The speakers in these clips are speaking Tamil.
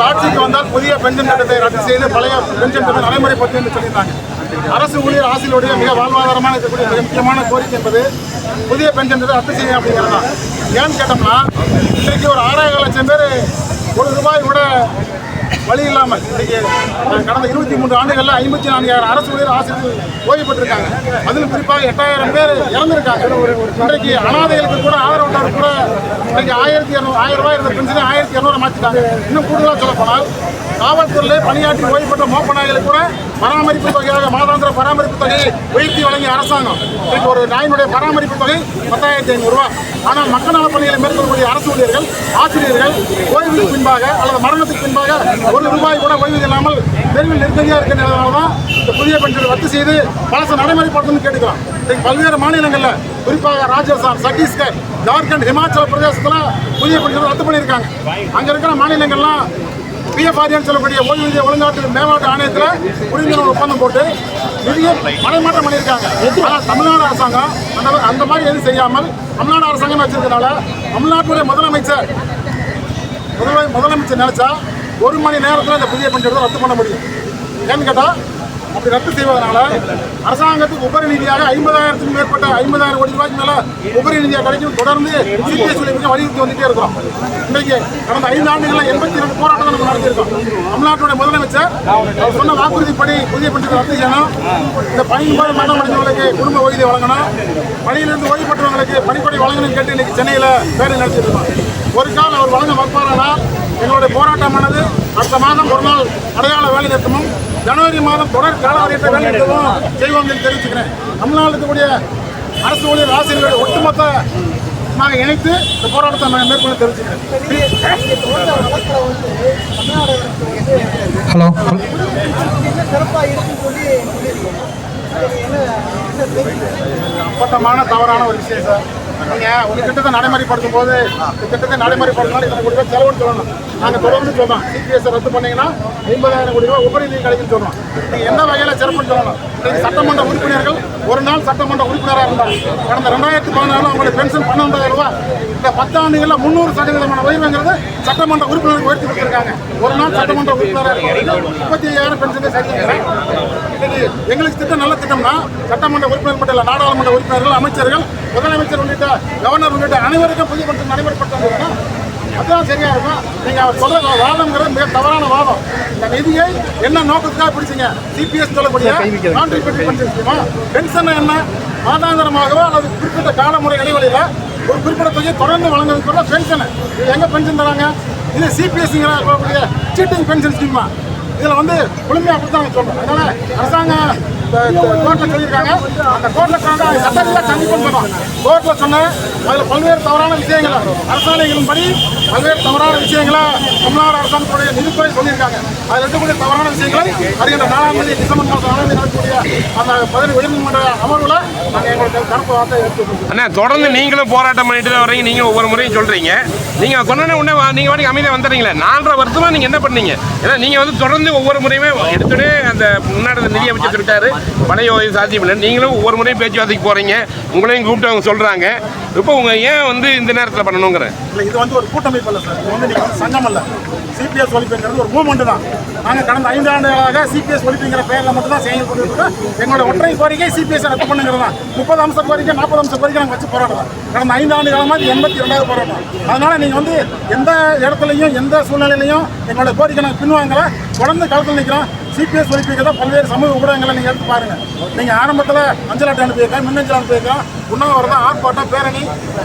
ஆட்சிக்கு வந்தால் புதிய பென்ஷன் திட்டத்தை ரத்து செய்து பழைய பென்ஷன் திட்டத்தை நடைமுறைப்படுத்தும் என்று சொல்லியிருந்தாங்க. அரசு ஊழியர் ஆசிரியருடைய மிக வாழ்வாதாரமான இருக்கக்கூடிய மிக முக்கியமான கோரிக்கை என்பது புதிய பென்ஷன் திட்டத்தை ரத்து செய்யும் அப்படிங்கிறது தான். ஏன்னு கேட்டோம்னா இன்றைக்கு ஒரு 6,000 லட்சம் பேர் ₹1 கூட வழி இல்லாமல் இன்றைக்கு கடந்த 23 ஆண்டுகளில் 54,000 அரசு ஊழியர் ஆசிரியர்கள் ஓய்வு பெற்றிருக்காங்க. அதில் குறிப்பாக 8,000 பேர் இறந்திருக்காங்க. இன்றைக்கு அனாதைகளுக்கு கூட ஆதரவு கூட இன்றைக்கு 1,200 ரூபாய் இருந்த பென்ஷனை 1,200 மாற்றிட்டாங்க. இன்னும் கூடுதலாக சொல்லப்போனால் காவல்துறையிலே பணியாற்றி ஓய்வு பெற்ற மோப்பநாய்களுக்கு கூட பராமரிப்பு தொகையாக மாதாந்திர பராமரிப்பு தொகையை உயர்த்தி வழங்கிய அரசாங்கம் இன்றைக்கு ஒரு நாயினுடைய பராமரிப்பு தொகை 10,500 ரூபாய். ஆனால் மக்கள் நலப் பணிகளை மேற்கொள்ளக்கூடிய அரசு ஊழியர்கள் ஆசிரியர்கள் ஓய்வுக்கு பின்பாக அல்லது மரணத்துக்கு பின்பாக ₹1 கூட ஓய்வு இல்லாமல் தெருவில் நெருக்கடியாக இருக்கிறதுனால தான் இந்த புதிய பென்ஷனை ரத்து செய்து பலச நடைமுறைப்படுத்தணும்னு கேட்டுக்கிறோம். இன்றைக்கு பல்வேறு மாநிலங்களில் குறிப்பாக ராஜஸ்தான், சத்தீஸ்கர், ஜார்க்கண்ட், ஹிமாச்சல பிரதேசத்தில் புதிய பென்ஷனை ரத்து பண்ணியிருக்காங்க. அங்கே இருக்கிற மாநிலங்கள்லாம் பிஎஃப்ஆர்ஏன்னு சொல்லக்கூடிய ஓய்வூதிய ஒழுங்காற்று மேம்பாட்டு ஆணையத்தில் புரிந்துணர்வு ஒப்பந்தம் போட்டு நிதியை மடைமாற்றம் பண்ணியிருக்காங்க. ஆனால் தமிழ்நாடு அரசாங்கம் அந்த மாதிரி எதுவும் செய்யாமல் தமிழ்நாடு அரசாங்கம் வச்சிருக்கனால தமிழ்நாட்டுடைய முதலமைச்சர் நினைச்சா 1 மணி நேரத்தில் இந்த புதிய பென்ஷனை ரத்து பண்ண முடியும். ஏன்னு கேட்டால் அப்படி ரத்து செய்வதனால அரசாங்கத்துக்கு உபரி நிதியாக 50,000க்கும் மேற்பட்ட 50,000 கோடி ரூபாய்க்கு மேலே உபரி நிதியாக கிடைக்கும். தொடர்ந்து சிபிஎஸ் வலியுறுத்தி வந்துட்டே இருக்கிறோம். இன்றைக்கு கடந்த 5 ஆண்டுகளில் 82 போராட்டம் நம்ம நடத்தியிருக்கோம். தமிழ்நாட்டுடைய முதலமைச்சர் அவர் சொன்ன வாக்குறுதிப்படி புதிய பென்ஷனை ரத்து செய்யணும். இந்த பணியும்போது மரணம் அடைந்தவர்களுக்கு குடும்ப ஓய்வூதியம் வழங்கணும். பணியிலிருந்து ஓய்வு பெற்றவங்களுக்கு பணிப்படை வழங்கணும்னு கேட்டு இன்னைக்கு சென்னையில் பேரணி நடத்திட்டு இருக்கோம். ஒரு கால் அவர் வழங்க மறுப்பாரானால் எங்களுடைய போராட்டமானது அடுத்த மாதம் 1 நாள் அடையாள வேலை நிறுத்தமும் ஜனவரி மாதம் தொடர் காலாவதியற்ற வேலை நிறுத்தமும் செய்வோம் என்று தெரிவிச்சுக்கிறேன். தமிழ்நாடு இருக்கக்கூடிய அரசு ஊழியர் ஆசிரியர்களுடைய ஒட்டுமொத்தமாக இணைத்து இந்த போராட்டத்தை நான் மேற்கொண்டு தெரிவிச்சுக்கிறேன். ஹலோ, அப்பட்டமான தவறான ஒரு விஷயம் சார். நீங்கள் ஒரு திட்டத்தை நடைமுறைப்படுத்தும் போது இந்த திட்டத்தை நடைமுறைப்படுத்தினாலும் இத்தனை கோடி ரூபாய் செலவுன்னு சொல்லணும். நாங்கள் தொடர்ந்து சொல்கிறோம் சிபிஎஸ் ரத்து பண்ணிங்கன்னா 50,000 கோடி ரூபாய் உபரி நிதி கிடைக்குன்னு சொல்கிறோம். நீங்கள் எந்த வகையில் சிறப்புன்னு சொல்லணும். இன்றைக்கு சட்டமன்ற உறுப்பினர்கள் ஒரு நாள் சட்டமன்ற உறுப்பினராக இருந்தாங்க. கடந்த 2014 அவங்களுடைய பென்ஷன் 12,000 ரூபாய். இந்த 10 ஆண்டுகளில் 300% உயர்வுங்கிறது சட்டமன்ற உறுப்பினருக்கு உயர்த்தி கொடுத்துருக்காங்க. ஒரு நாள் சட்டமன்ற உறுப்பினராக 35,000 பென்ஷனை சேர்த்துருக்காங்க. இன்னைக்கு எங்களுக்கு திட்டம் நல்ல திட்டம்னா சட்டமன்ற உறுப்பினர் மட்டும் இல்லை, நாடாளுமன்ற உறுப்பினர்கள், அமைச்சர்கள், முதலமைச்சர் உள்ளிட்ட கவர்னர் உள்ளிட்ட அனைவருக்கும் புதிய பென்ஷன் நடைமுறைப்படுத்த அதுதான் சரியா இருக்கும். நீங்க அவர் சொல்ற வாதம்ங்கிறது மிக தவறான வாதம். இந்த நிதியை என்ன நோக்கத்துக்காக பிடிச்சிங்க? சிபிஎஸ் சொல்லக்கூடிய பென்ஷன் என்ன மாதாந்திரமாகவோ அல்லது குறிப்பிட்ட காலமுறை இடைவெளியில் ஒரு குறிப்பிட்ட தொகையை தொடர்ந்து வழங்குறதுக்குள்ள பென்ஷன். இது எங்க பென்ஷன் தராங்க? இது சிபிஎஸ்ங்கிற சொல்லக்கூடிய சீட்டிங் பென்ஷன் ஸ்கீமா. இதில் முழுமையாக அப்படித்தான் சொல்றோம். அதனால அரசாங்கம் கோர்ட்டில் சொல்லியிருக்காங்க. அந்த கோர்ட்டில் சட்டத்தில் கண்டிப்பாக சொல்றோம். கோர்ட்டில் சொன்ன அதில் பல்வேறு தவறான விஷயங்களை அரசாணைகளின் படி பல்வேறு தவறான விஷயங்களை தமிழ்நாடு அரசாங்கத்துடைய நிதித்துறை சொல்லியிருக்காங்க. அதில் இருக்கக்கூடிய தவறான விஷயங்களை வருகின்ற 4ஆம் தேதி டிசம்பர் மாதம் 4ஆம் தேதி நடக்கக்கூடிய அந்த 15 உயர்நீதிமன்ற அமர்வில் நாங்கள் எங்களுடைய கருப்பு வார்த்தை எடுத்துக்கொள்வோம். அண்ணா, தொடர்ந்து நீங்களும் போராட்டம் பண்ணிட்டு தான் வர்றீங்க. நீங்கள் ஒவ்வொரு முறையும் சொல்கிறீங்க. நீங்கள் சொன்ன உடனே நீங்கள் வாட்டி அமைதியாக வந்துடுறீங்களே. 4.5 வருஷமாக நீங்கள் என்ன பண்ணீங்க? ஏன்னா நீங்கள் தொடர்ந்து ஒவ்வொரு முறையுமே எடுத்துகிட்டு அந்த முன்னாடி நிதி அமைச்சர் சொல்லிட்டாரு பழைய ஓய்வு சாத்தியம் இல்லை. நீங்களும் ஒவ்வொரு முறையும் பேச்சுவார்த்தைக்கு போகிறீங்க. உங்களையும் கூப்பிட்டு அவங்க சொல்கிறாங்க. இப்போ உங்கள் ஏன் இந்த நேரத்தில் பண்ணணுங்கிற இல்லை, இது ஒரு கூட்டமைப்பு இல்லை சார். இது நீங்கள் சங்கம் இல்லை. சிபிஎஸ் ஒழிப்புங்கிறது ஒரு மூவ்மெண்ட் தான். நாங்கள் கடந்த 5 ஆண்டுகளாக சிபிஎஸ் ஒழிப்புங்கிற பெயரில் மட்டும் தான் செயல் கொண்டிருக்கிறோம். எங்களோட ஒற்றை கோரிக்கை சிபிஎஸ் ரத்து பண்ணுங்கிறது தான். 30 அம்ச கோரிக்கை 40 அம்ச கோரிக்கை நாங்கள் வச்சு போராடுறோம். கடந்த 5 ஆண்டு காலமாக 82வது போராட்டம். அதனால் நீங்கள் எந்த இடத்துலையும் எந்த சூழ்நிலையிலையும் எங்களோட கோரிக்கை நாங்கள் பின்வாங்கலை. தொடர்ந்து களத்தில் நிற்கிறோம். சிபிஎஸ் ஒழிப்புங்கிறத பல்வேறு சமூக ஊடகங்களை நீங்கள் எடுத்து பாருங்கள். நீங்கள் ஆரம்பத்தில் அஞ்சல் அட்டை அனுப்பியிருக்கேன், மின்னஞ்சல் அனுப்பியிருக்கோம், உண்ணாவிரதம், ஆர்ப்பாட்டம், பேரணி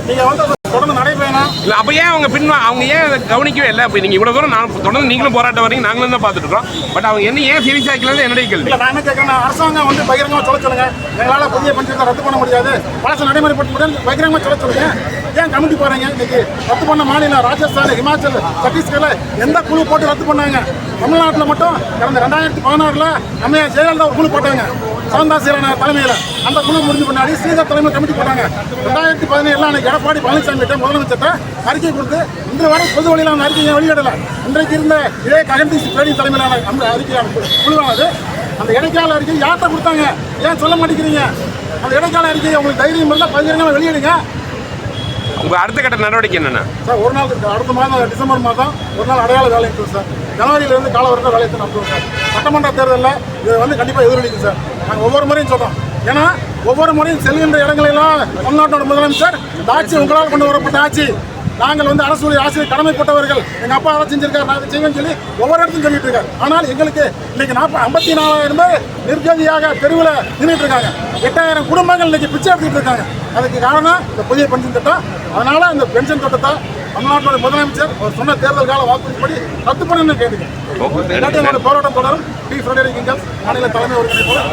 நீங்கள் தொடர்ந்து நடைபெறணும். இல்லை, அப்போ ஏன் அவங்க ஏன் அதை கவனிக்கவே இல்லை? அப்போ நீங்கள் இவ்வளோ தூரம் தொடர்ந்து நீங்களும் போராட்டம் வரீங்க, நாங்களும் தான் பார்த்துட்டு இருக்கோம். பட் அவங்க ஏன் செவி சாய்க்கலன்னு என்னுடைய கேள்வி. இல்லை, நான் என்ன கேட்குறேன், அரசாங்கம் பகிரங்கமாக சொல்லுங்க. எங்களால் புதிய பென்ஷனை ரத்து பண்ண முடியாது, பழசை நடைமுறைப்படுத்த முடியாது, பகிரங்கமாக சொல்லுங்க. ஏன் கமிட்டி போகிறீங்க? இன்னைக்கு ரத்து பண்ண மாநிலம் ராஜஸ்தான், ஹிமாச்சல், சத்தீஸ்கரில் எந்த குழு போட்டு ரத்து பண்ணாங்க? தமிழ்நாட்டில் மட்டும் கடந்த 2016 நம்ம ஜெயலலிதா ஒரு குழு போட்டாங்க, சாந்தாசீரன் தலைமையில். அந்த குழு முடிஞ்ச பின்னாடி ஸ்ரீதர் தலைமையில் கமிட்டி போட்டாங்க. 2017 அன்னைக்கு எடப்பாடி பழனிசாமி முதலமைச்சர்கிட்ட அறிக்கை கொடுத்து இன்று வரை பொது வழியில் அந்த அறிக்கையை வெளியிடலை. இன்றைக்கு இருந்த இதே ககன்தீப் சிங் தலைமையிலான அந்த அறிக்கை குழுவானது அந்த இடைக்கால அறிக்கை யார்கிட்ட கொடுத்தாங்க? ஏன் சொல்ல மாட்டேங்கிறீங்க? அந்த இடைக்கால அறிக்கையை உங்களுக்கு தைரியம் இருந்தால் பகிரங்கமாக வெளியிடுங்க. உங்க அடுத்த கட்ட நடவடிக்கை என்னன்னா சார் ஒரு நாள் அடுத்த மாதம் டிசம்பர் மாதம் ஒரு நாள் அடையாள வேலை இருக்குது சார். ஜனவரியிலிருந்து காலவரத்தை வேலையை நடத்துவோம் சார். சட்டமன்ற தேர்தலில் இது வந்து கண்டிப்பாக எதிரொலிக்கும் சார். நாங்கள் ஒவ்வொரு முறையும் சொல்கிறோம். ஏன்னா ஒவ்வொரு முறையும் செல்கின்ற இடங்களெல்லாம் தமிழ்நாட்டோட முதலமைச்சர் இந்த ஆட்சி உங்களால் கொண்டு வரப்பட்ட ஆட்சி, நாங்கள் வந்து அரசு ஆசிரியர் கடமைப்பட்டவர்கள், எங்கள் அப்பா அதை செஞ்சிருக்காரு, நான் அதை செய்வேன்னு சொல்லி ஒவ்வொரு இடத்துலையும் சொல்லிட்டு இருக்காரு. ஆனால் எங்களுக்கு இன்னைக்கு 54,000 பேர் நிர்கதியாக தெருவில் நின்றுட்டு இருக்காங்க. 8,000 குடும்பங்கள் இன்னைக்கு பிச்சை எடுத்துட்டு இருக்காங்க. அதுக்கு காரணம் இந்த புதிய பென்ஷன் திட்டம். அதனால இந்த பென்ஷன் திட்டத்தை தமிழ்நாட்டோட முதலமைச்சர் அவர் சொன்ன தேர்தல் கால வாக்குறுதிப்படி ரத்து பண்ணணும்னு கேட்டுக்கேன். போராட்டம் தொடரும். டி. ஃபிரெடரிக் எங்கல்ஸ் மாநில தலைமை ஒருங்கிணைப்பாளர்.